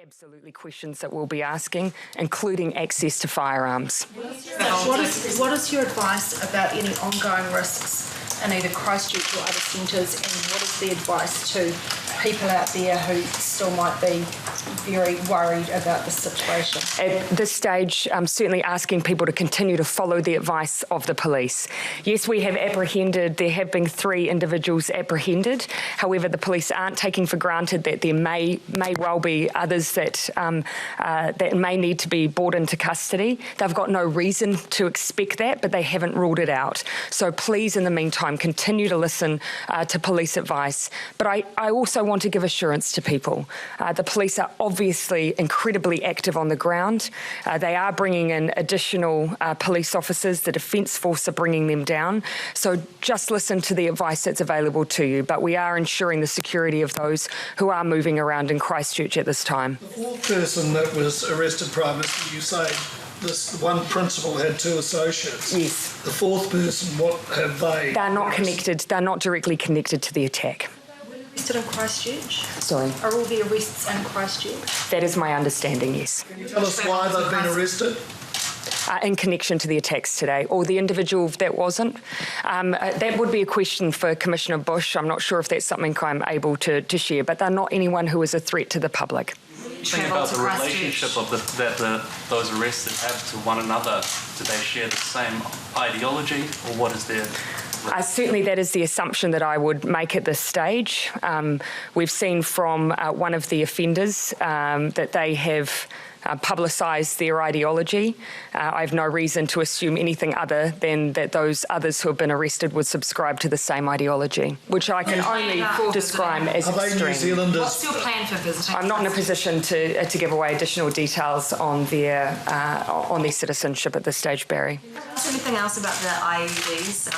Absolutely questions that we'll be asking, including access to firearms. What is your advice about any ongoing risks in either Christchurch or other centres, and what is the advice to people out there who still might be very worried about the situation? At this stage, I'm certainly asking people to continue to follow the advice of the police. Yes, we have apprehended, there have been 3 individuals apprehended. However, the police aren't taking for granted that there may well be others that may need to be brought into custody. They've got no reason to expect that, but they haven't ruled it out. So please, in the meantime, continue to listen to police advice. But I also want to give assurance to people. The police are obviously incredibly active on the ground. They are bringing in additional police officers. The Defence Force are bringing them down. So just listen to the advice that's available to you. But we are ensuring the security of those who are moving around in Christchurch at this time. The 4th person that was arrested, Prime Minister, you say this one principal had 2 associates. Yes. The 4th person, what have they? They're not connected. They're not directly connected to the attack. Arrested in Christchurch? Sorry. Are all the arrests in Christchurch? That is my understanding, yes. Can you tell us why they've been arrested? In connection to the attacks today, or the individual that wasn't. That would be a question for Commissioner Bush. I'm not sure if that's something I'm able to share, but they're not anyone who is a threat to the public. Think about the relationship of those arrested have to one another. Do they share the same ideology, or what is their... Certainly that is the assumption that I would make at this stage. We've seen from one of the offenders that they have publicised their ideology. I have no reason to assume anything other than that those others who have been arrested would subscribe to the same ideology, which I can only describe as extreme. Are they New Zealanders? What's your plan for visiting? I'm not in a position to give away additional details on their citizenship at this stage, Barry. Is there anything else about the IEDs,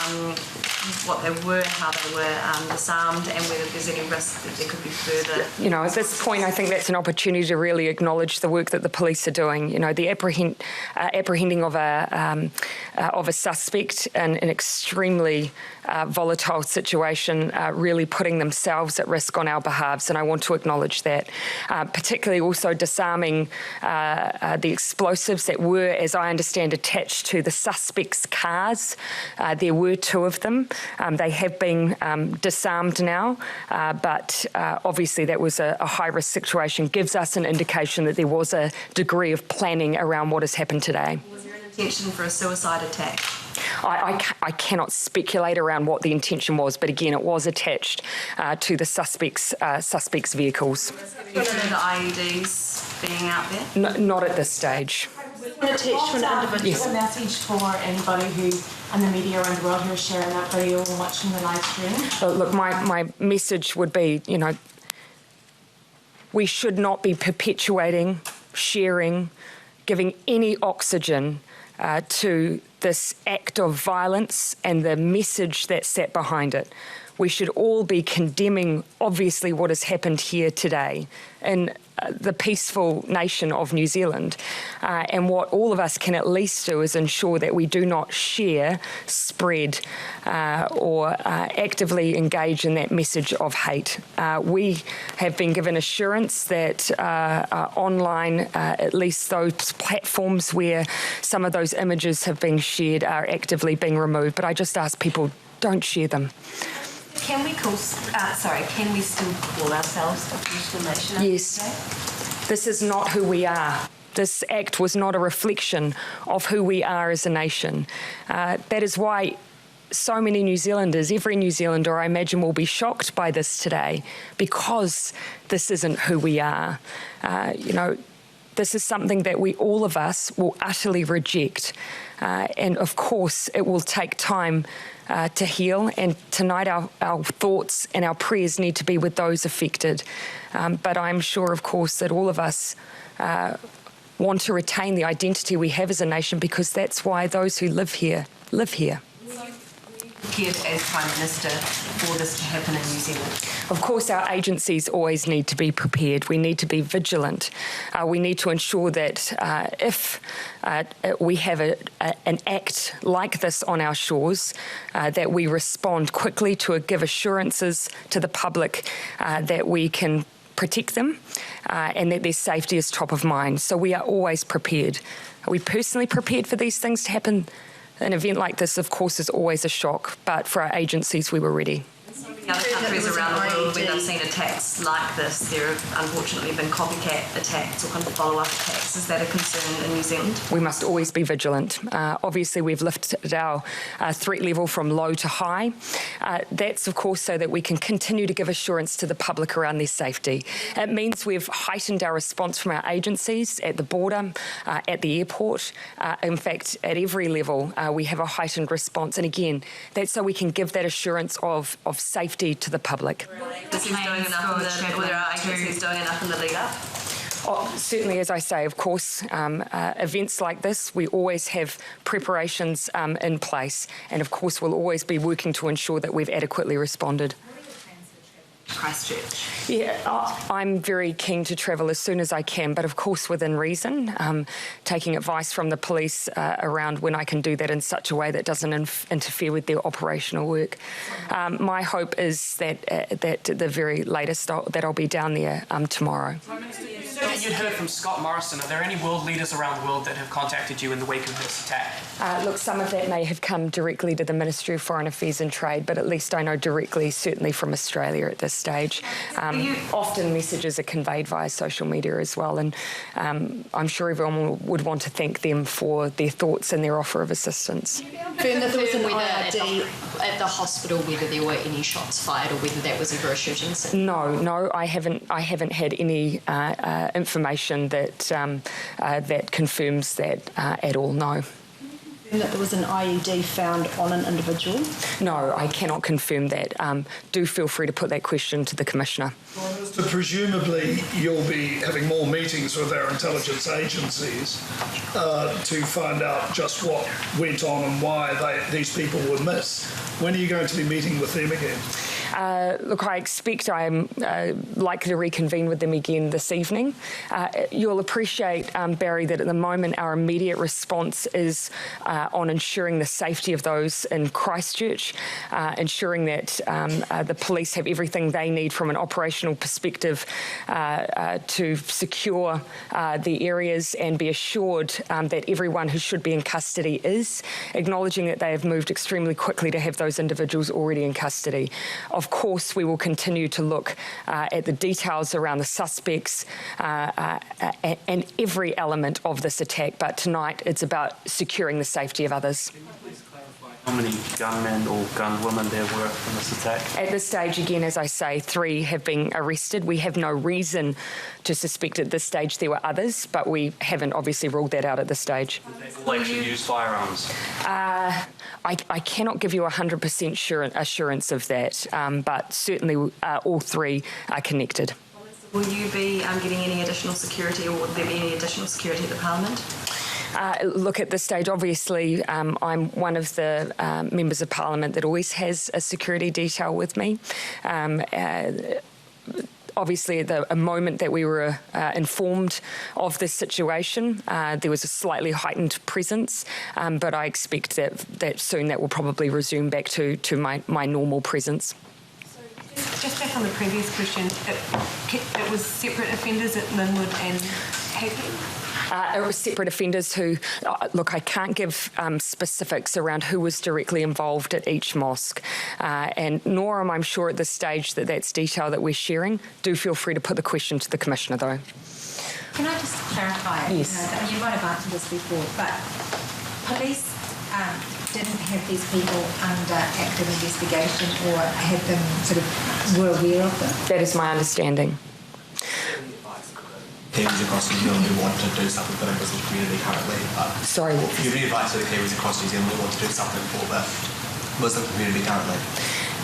what they were, how they were disarmed, and whether there's any risk that there could be further? You know, at this point, I think that's an opportunity to really acknowledge the work that the police are doing. You know, the apprehending of a suspect in an extremely volatile situation, really putting themselves at risk on our behalves, and I want to acknowledge that. Particularly also disarming the explosives that were, as I understand, attached to the suspects' cars. There were 2 of them. They have been disarmed now, but obviously that was a high-risk situation. Gives us an indication that there was a degree of planning around what has happened today. Was there an intention for a suicide attack? I cannot speculate around what the intention was, but again, it was attached to the suspects' vehicles. Do you know the IEDs being out there? Not at this stage. Attached to an individual. Yes. A message for anybody who, and the media around the world who are sharing that video and watching the live stream? Look, my message would be, you know, we should not be perpetuating, sharing, giving any oxygen to this act of violence and the message that sat behind it. We should all be condemning, obviously, what has happened here today in the peaceful nation of New Zealand. And what all of us can at least do is ensure that we do not share, spread, or actively engage in that message of hate. We have been given assurance that online, at least those platforms where some of those images have been shared are actively being removed. But I just ask people, don't share them. Can we still call ourselves a peaceful nation? Yes. This is not who we are. This act was not a reflection of who we are as a nation. That is why so many New Zealanders, every New Zealander, I imagine, will be shocked by this today, because this isn't who we are. You know, this is something that all of us will utterly reject. And of course, it will take time to heal, and tonight our thoughts and our prayers need to be with those affected. But I'm sure, of course, that all of us want to retain the identity we have as a nation, because that's why those who live here live here. Prepared as Prime Minister for this to happen in New Zealand? Of course, our agencies always need to be prepared. We need to be vigilant. We need to ensure that if we have an act like this on our shores, that we respond quickly to give assurances to the public that we can protect them and that their safety is top of mind. So we are always prepared. Are we personally prepared for these things to happen? An event like this, of course, is always a shock, but for our agencies, we were ready. In other countries around the world where they've seen attacks like this, there have unfortunately been copycat attacks or kind of follow-up attacks. Is that a concern in New Zealand? We must always be vigilant. Obviously, we've lifted our threat level from low to high. That's, of course, so that we can continue to give assurance to the public around their safety. It means we've heightened our response from our agencies at the border, at the airport. In fact, at every level, we have a heightened response. And again, that's so we can give that assurance of safety to the public. This is doing enough there are agencies doing enough in the lead up? Certainly, as I say, of course, events like this, we always have preparations in place, and of course we'll always be working to ensure that we've adequately responded. Christchurch. Yeah, I'm very keen to travel as soon as I can, but of course within reason, taking advice from the police around when I can do that in such a way that doesn't interfere with their operational work. My hope is that at the very latest that I'll be down there tomorrow. You'd heard from Scott Morrison. Are there any world leaders around the world that have contacted you in the wake of this attack? Look, some of that may have come directly to the Ministry of Foreign Affairs and Trade, but at least I know directly, certainly from Australia at this stage. Often messages are conveyed via social media as well, and I'm sure everyone would want to thank them for their thoughts and their offer of assessance. Confirm that there was an whether at the hospital whether there were any shots fired or whether that was ever a shooting scene? No, I haven't had any information that that confirms that at all. No. That there was an IED found on an individual? No, I cannot confirm that. Do feel free to put that question to the Commissioner. So presumably you'll be having more meetings with our intelligence agencies to find out just what went on and why these people were missed. When are you going to be meeting with them again? Look, I expect I'm likely to reconvene with them again this evening. You'll appreciate, Barry, that at the moment our immediate response is on ensuring the safety of those in Christchurch, ensuring that the police have everything they need from an operational perspective to secure the areas and be assured that everyone who should be in custody is, acknowledging that they have moved extremely quickly to have those individuals already in custody. Of course, we will continue to look at the details around the suspects and every element of this attack, but tonight it's about securing the safety of others. Can you please clarify how many gunmen or gunwomen there were in this attack? At this stage, again, as I say, 3 have been arrested. We have no reason to suspect at this stage there were others, but we haven't obviously ruled that out at this stage. Did they all actually use firearms? I cannot give you 100% assurance of that, but certainly all 3 are connected. Will you be getting any additional security, or will there be any additional security at the Parliament? Look, at this stage, obviously, I'm one of the members of Parliament that always has a security detail with me. Obviously, at the moment that we were informed of this situation, there was a slightly heightened presence, but I expect that soon that will probably resume back to my normal presence. Just back on the previous question, it was separate offenders at Linwood and Hagley? It was separate offenders who, look, I can't give specifics around who was directly involved at each mosque, and nor am I sure at this stage that that's detail that we're sharing. Do feel free to put the question to the Commissioner, though. Can I just clarify? Yes. You might have answered this before, but police didn't have these people under active investigation or had them were aware of them? That is my understanding. Kiwis across New Zealand who want to do something for the Muslim community currently. Sorry. Do you have any advice to the Kiwis across New Zealand who want to do something for the Muslim community currently?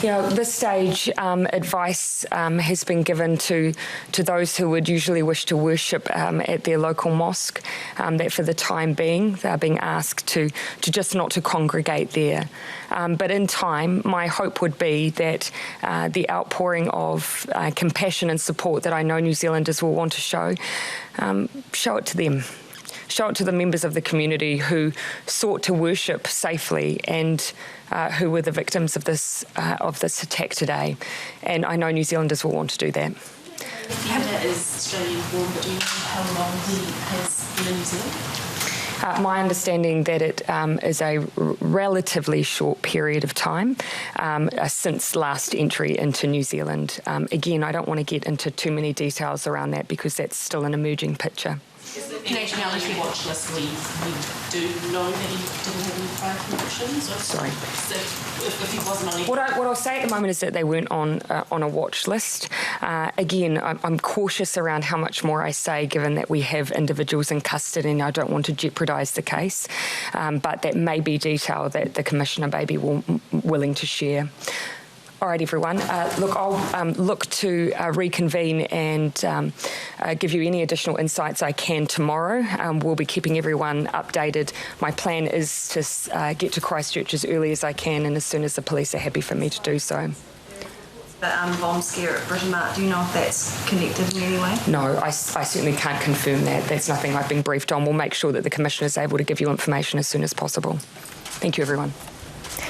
Yeah, at this stage, advice has been given to those who would usually wish to worship at their local mosque, that for the time being, they're being asked to just not to congregate there. But in time, my hope would be that the outpouring of compassion and support that I know New Zealanders will want to show it to them. Show it to the members of the community who sought to worship safely and who were the victims of this attack today. And I know New Zealanders will want to do that. offender is Australian born, but do you know how long he has been in New Zealand? My understanding that it is a relatively short period of time since last entry into New Zealand. Again, I don't want to get into too many details around that because that's still an emerging picture. Nationality watch list, we do know that he didn't have any prior convictions? Sorry. So if he wasn't on any... What I'll say at the moment is that they weren't on a watch list. Again, I'm cautious around how much more I say, given that we have individuals in custody and I don't want to jeopardise the case. But that may be detail that the Commissioner may be willing to share. All right, everyone. Look, I'll look to reconvene and give you any additional insights I can tomorrow. We'll be keeping everyone updated. My plan is to get to Christchurch as early as I can and as soon as the police are happy for me to do so. The bomb scare at Britomart, do you know if that's connected in any way? No, I certainly can't confirm that. That's nothing I've been briefed on. We'll make sure that the Commissioner is able to give you information as soon as possible. Thank you, everyone.